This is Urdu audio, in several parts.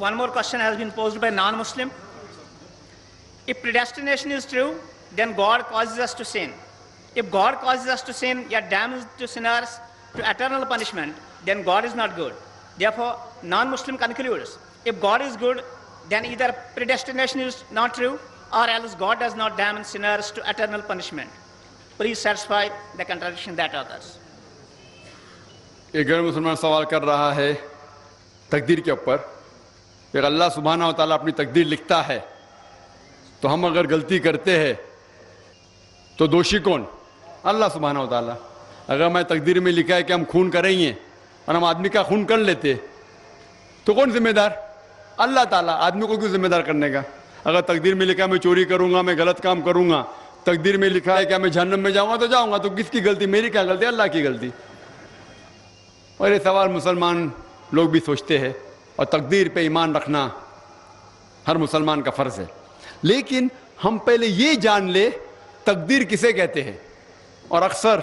one more question has been posed by non-Muslim. If predestination is true, then God causes us to sin. If God causes us to sin, yet damns to sinners to eternal punishment, then God is not good. Therefore, non-Muslim concludes, if God is good, then either predestination is not true, or else God does not damn sinners to eternal punishment. Please satisfy the contradiction that occurs. ایک غیر مسلمان سوال کر رہا ہے تقدیر کے اوپر کہ اللہ سبحانہ و تعالیٰ اپنی تقدیر لکھتا ہے تو ہم اگر غلطی کرتے ہیں تو دوشی کون؟ اللہ سبحانہ و تعالیٰ. اگر میں تقدیر میں لکھا ہے کہ ہم خون کریں گے اور ہم آدمی کا خون کر لیتے تو کون ذمہ دار؟ اللہ تعالیٰ. آدمی کو کیوں ذمہ دار کرنے کا؟ اگر تقدیر میں لکھا ہے میں چوری کروں گا، میں غلط کام کروں گا، تقدیر میں لکھا ہے کہ میں جہنم میں جاؤں گا تو جاؤں گا، تو کس کی غلطی؟ میری کیا غلطی؟ اللہ کی غلطی. اور یہ سوال مسلمان لوگ بھی سوچتے ہیں، اور تقدیر پہ ایمان رکھنا ہر مسلمان کا فرض ہے. لیکن ہم پہلے یہ جان لے تقدیر کسے کہتے ہیں. اور اکثر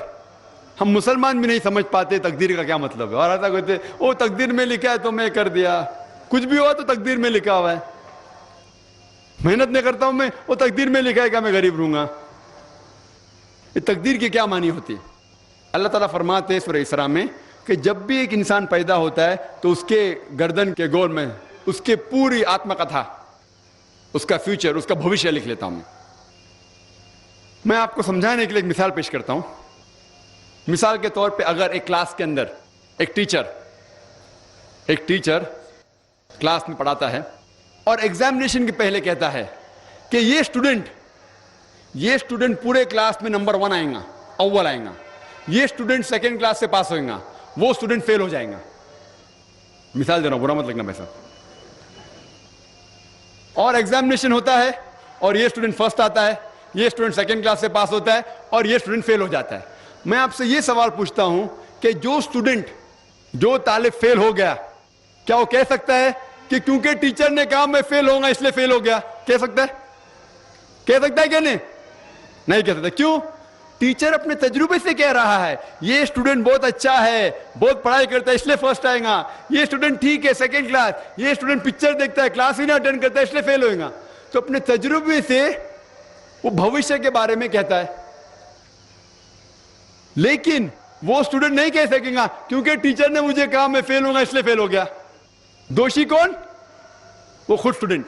ہم مسلمان بھی نہیں سمجھ پاتے تقدیر کا کیا مطلب ہے، اور ایسا کہتے ہیں وہ تقدیر میں لکھا ہے تو میں کر دیا، کچھ بھی ہوا تو تقدیر میں لکھا ہوا ہے، محنت نہیں کرتا ہوں میں، وہ تقدیر میں لکھا ہے کہ میں غریب رہوں گا. یہ تقدیر کی کیا معنی ہوتی ہے؟ اللہ تعالیٰ فرماتے ہیں سورہ اسراء میں کہ جب بھی ایک انسان پیدا ہوتا ہے تو اس کے گردن کے گول میں اس کے پوری آتما کتھا، اس کا فیوچر، اس کا بھوشیہ لکھ لیتا ہوں. میں آپ کو سمجھانے کے لیے ایک مثال پیش کرتا ہوں. مثال کے طور پہ اگر ایک کلاس کے اندر ایک ٹیچر کلاس میں پڑھاتا ہے اور ایگزامینیشن کے پہلے کہتا ہے کہ یہ اسٹوڈنٹ پورے کلاس میں نمبر 1 آئیں گا، اول آئیں گا، یہ اسٹوڈنٹ سیکنڈ کلاس سے پاس ہوئیں گا، وہ اسٹوڈنٹ فیل ہو جائیں گا. مثال دے رہا ہوں، برا مت لگنا پیسہ. اور ایگزامینیشن ہوتا ہے اور یہ اسٹوڈنٹ فرسٹ آتا ہے، یہ اسٹوڈنٹ سیکنڈ کلاس سے پاس ہوتا ہے اور یہ اسٹوڈنٹ فیل ہو جاتا ہے. میں آپ سے یہ سوال پوچھتا ہوں کہ جو طالب فیل ہو گیا، کیا وہ کہہ سکتا ہے کہ کیونکہ ٹیچر نے کہا میں فیل ہوں گا اس لیے فیل ہو گیا؟ کہہ سکتا ہے کہ نہیں کہہ سکتا. کیوں؟ ٹیچر اپنے تجربے سے کہہ رہا ہے یہ اسٹوڈنٹ بہت اچھا ہے، بہت پڑھائی کرتا ہے اس لیے فرسٹ آئے گا، یہ اسٹوڈنٹ ٹھیک ہے سیکنڈ کلاس، یہ اسٹوڈنٹ پکچر دیکھتا ہے کلاس ہی نہیں اٹینڈ کرتا ہے اس لیے فیل ہوئے گا. تو اپنے تجربے سے وہ بھوشیہ کے بارے میں کہتا ہے. لیکن وہ اسٹوڈنٹ نہیں کہہ سکے گا کیونکہ ٹیچر نے مجھے کہا میں فیل ہوں گا اس لیے فیل ہو گیا. دوشی کون؟ وہ خود اسٹوڈنٹ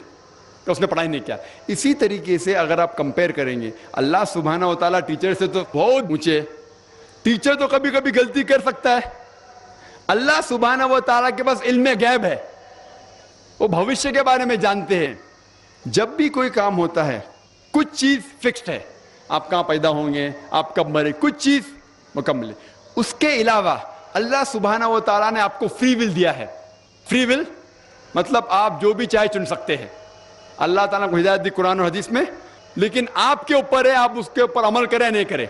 کہ اس نے پڑھائی نہیں کیا. اسی طریقے سے اگر آپ کمپیئر کریں گے اللہ سبحانہ و تعالیٰ ٹیچر سے تو بہت اونچے. ٹیچر تو کبھی کبھی غلطی کر سکتا ہے. اللہ سبحانہ و تعالیٰ کے پاس علم غیب ہے، وہ بھوشیہ کے بارے میں جانتے ہیں. جب بھی کوئی کام ہوتا ہے کچھ چیز فکسڈ ہے، آپ کہاں پیدا ہوں گے، آپ کب مرے، کچھ چیز مکمل ہے. اس کے علاوہ اللہ سبحانہ و تعالیٰ نے آپ کو فری ول دیا ہے. فری ول مطلب آپ جو بھی چاہے چن سکتے ہیں. اللہ تعالیٰ کو ہدایت دی قرآن اور حدیث میں، لیکن آپ کے اوپر ہے آپ اس کے اوپر عمل کریں نہیں کریں.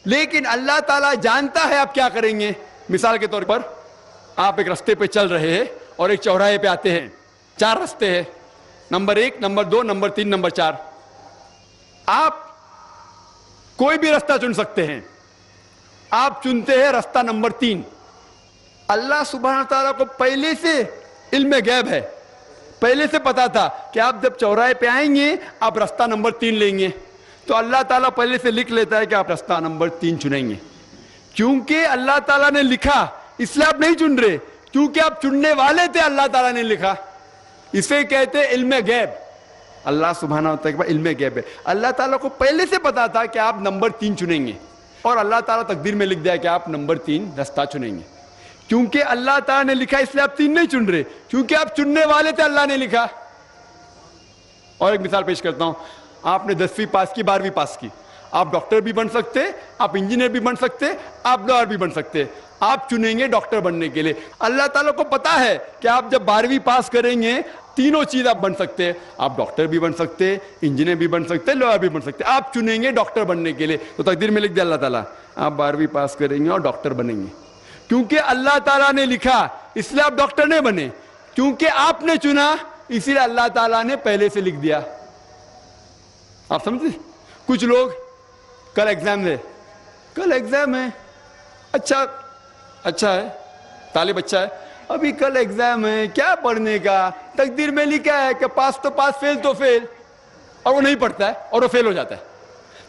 لیکن اللہ تعالیٰ جانتا ہے آپ کیا کریں گے. مثال کے طور پر آپ ایک رستے پہ چل رہے ہیں اور ایک چوراہے پہ آتے ہیں، 4 رستے ہیں، نمبر 1، نمبر 2، نمبر 3، نمبر 4. آپ کوئی بھی رستہ چن سکتے ہیں. آپ چنتے ہیں رستہ نمبر 3. اللہ سبحانہ تعالیٰ کو پہلے سے علم غیب ہے، پہلے سے پتا تھا کہ آپ جب چوراہے پہ آئیں گے آپ رستہ نمبر 3 لیں گے. تو اللہ تعالیٰ پہلے سے لکھ لیتا ہے کہ آپ رستہ نمبر 3 چنیں گے. کیونکہ اللہ تعالیٰ نے لکھا اس لیے آپ نہیں چن رہے، کیونکہ آپ چننے والے تھے، اللہ تعالیٰ نے لکھا. اسے کہتے علم غیب. اللہ سبحانہ و تعالیٰ علم غیب ہے. اللہ تعالیٰ کو پہلے سے پتا تھا کہ آپ نمبر 3 چنیں گے، اور اللہ تعالیٰ تقدیر میں لکھ دیا کہ آپ نمبر 3 رستہ چنیں گے. کیونکہ اللہ تعالیٰ نے لکھا اس لیے آپ 3 نہیں چن رہے، کیونکہ آپ چننے والے تھے، اللہ نے لکھا. اور ایک مثال پیش کرتا ہوں. آپ نے 10ویں پاس کی، 12ویں پاس کی، آپ ڈاکٹر بھی بن سکتے، آپ انجینئر بھی بن سکتے، آپ لائر بھی بن سکتے. آپ چنیں گے ڈاکٹر بننے کے لیے. اللہ تعالیٰ کو پتا ہے کہ آپ جب 12ویں پاس کریں گے تینوں چیز آپ بن سکتے ہیں. آپ ڈاکٹر بھی بن سکتے، انجینئر بھی بن سکتے، لائر بھی بن سکتے. آپ چنیں گے ڈاکٹر بننے کے لیے. تو تقدیر میں لکھ دیا اللہ تعالیٰ آپ 12ویں پاس کریں گے اور ڈاکٹر بنیں گے. کیونکہ اللہ تعالیٰ نے لکھا اس لیے آپ ڈاکٹر نہیں بنے، کیونکہ آپ نے چنا اسی لیے اللہ تعالیٰ نے پہلے سے لکھ دیا. آپ سمجھتے؟ کچھ لوگ کل ایگزام ہے، اچھا ہے، طالب اچھا ہے، ابھی کل ایگزام ہے, کیا پڑھنے کا, تقدیر میں لکھا ہے کہ پاس تو پاس, فیل تو فیل, اور وہ نہیں پڑھتا ہے اور وہ فیل ہو جاتا ہے.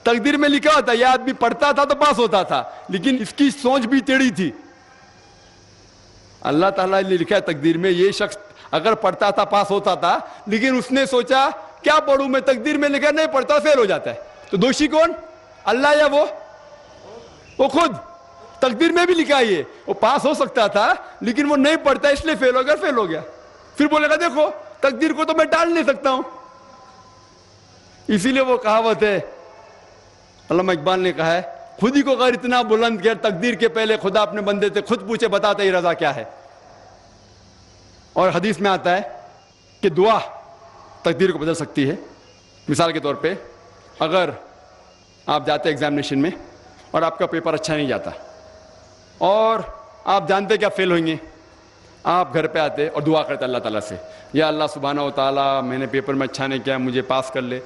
تقدیر میں لکھا ہوتا ہے یہ آدمی پڑھتا تھا تو پاس ہوتا تھا, لیکن اس کی سوچ بھی ٹیڑھی تھی. اللہ تعالیٰ نے لکھا ہے تقدیر میں یہ شخص اگر پڑھتا تھا پاس ہوتا تھا, لیکن اس نے سوچا کیا پڑھوں میں, تقدیر میں لکھا نہیں پڑھتا فیل ہو جاتا ہے. تو دوشی کون, اللہ یا وہ خود؟ تقدیر میں بھی لکھا ہے وہ پاس ہو سکتا تھا لیکن وہ نہیں پڑھتا اس لیے فیل ہو گیا, فیل ہو گیا. پھر بولے گا دیکھو تقدیر کو تو میں ٹال نہیں سکتا ہوں. اسی لیے وہ کہاوت ہے, علامہ اقبال نے کہا ہے, خود ہی کو اگر اتنا بلند کیا, تقدیر کے پہلے خدا اپنے بندے سے خود پوچھے بتاتے ہی رضا کیا ہے. اور حدیث میں آتا ہے کہ دعا تقدیر کو بدل سکتی ہے. مثال کے طور پہ اگر آپ جاتے ایگزامینیشن میں اور آپ کا پیپر اچھا نہیں جاتا اور آپ جانتے کہ آپ فیل ہوئیں گے, آپ گھر پہ آتے اور دعا کرتے اللہ تعالیٰ سے, یا اللہ سبحانہ و تعالیٰ میں نے پیپر میں اچھا نہیں کیا, مجھے پاس کر لے.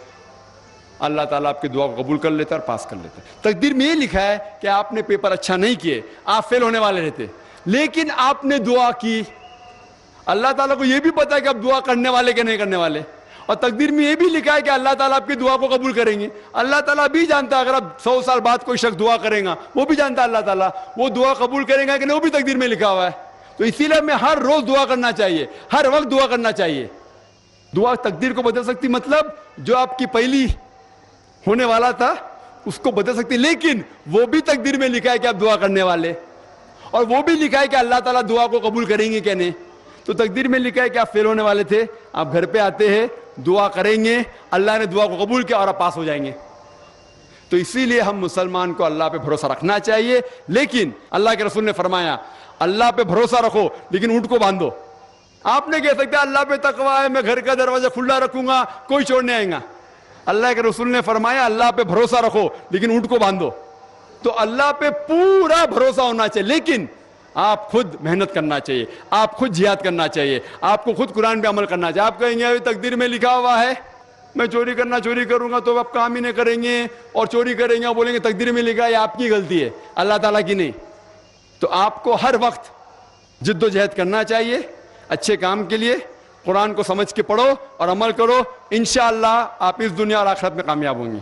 اللہ تعالیٰ آپ کی دعا کو قبول کر لیتا اور پاس کر لیتا. تقدیر میں یہ لکھا ہے کہ آپ نے پیپر اچھا نہیں کیے, آپ فیل ہونے والے رہتے, لیکن آپ نے دعا کی. اللہ تعالیٰ کو یہ بھی پتا ہے کہ آپ دعا کرنے والے کہ نہیں کرنے والے, اور تقدیر میں یہ بھی لکھا ہے کہ اللہ تعالیٰ آپ کی دعا کو قبول کریں گے. اللہ تعالیٰ بھی جانتا ہے اگر آپ 100 سال بعد کوئی شخص دعا کرے گا, وہ بھی جانتا ہے اللہ تعالیٰ وہ دعا قبول کرے گا کہ نہیں, وہ بھی تقدیر میں لکھا ہوا ہے. تو اسی لیے ہمیں ہر روز دعا کرنا چاہیے, ہر وقت دعا کرنا چاہیے. دعا تقدیر کو بدل سکتی, مطلب جو آپ کی پہلی ہونے والا تھا اس کو بدل سکتی, لیکن وہ بھی تقدیر میں لکھا ہے کہ آپ دعا کرنے والے, اور وہ بھی لکھا ہے کہ اللہ تعالیٰ دعا کو قبول کریں گے کہ نہیں. تو تقدیر میں لکھا ہے کہ آپ فیل ہونے والے تھے, آپ گھر پہ آتے ہیں, دعا کریں گے, اللہ نے دعا کو قبول کیا اور آپ پاس ہو جائیں گے. تو اسی لیے ہم مسلمان کو اللہ پہ بھروسہ رکھنا چاہیے, لیکن اللہ کے رسول نے فرمایا اللہ پہ بھروسہ رکھو لیکن اونٹ کو باندھو. آپ نے کہہ سکتے اللہ پہ تقویٰ ہے, میں گھر کا دروازہ کھلا رکھوں گا, کوئی چور نہیں آئے گا. اللہ کے رسول نے فرمایا اللہ پہ بھروسہ رکھو لیکن اونٹ کو باندھو. تو اللہ پہ پورا بھروسہ ہونا چاہیے, لیکن آپ خود محنت کرنا چاہیے, آپ خود جہاد کرنا چاہیے, آپ کو خود قرآن پہ عمل کرنا چاہیے. آپ کہیں گے تقدیر میں لکھا ہوا ہے میں چوری کروں گا تو آپ کام ہی نہیں کریں گے, اور چوری کریں گے, بولیں گے تقدیر میں لکھا ہے, آپ کی غلطی ہے, اللہ تعالیٰ کی نہیں. تو آپ کو ہر وقت جد و جہد کرنا چاہیے اچھے کام کے لیے. قرآن کو سمجھ کے پڑھو اور عمل کرو, انشاءاللہ آپ اس دنیا اور آخرت میں کامیاب ہوں گے.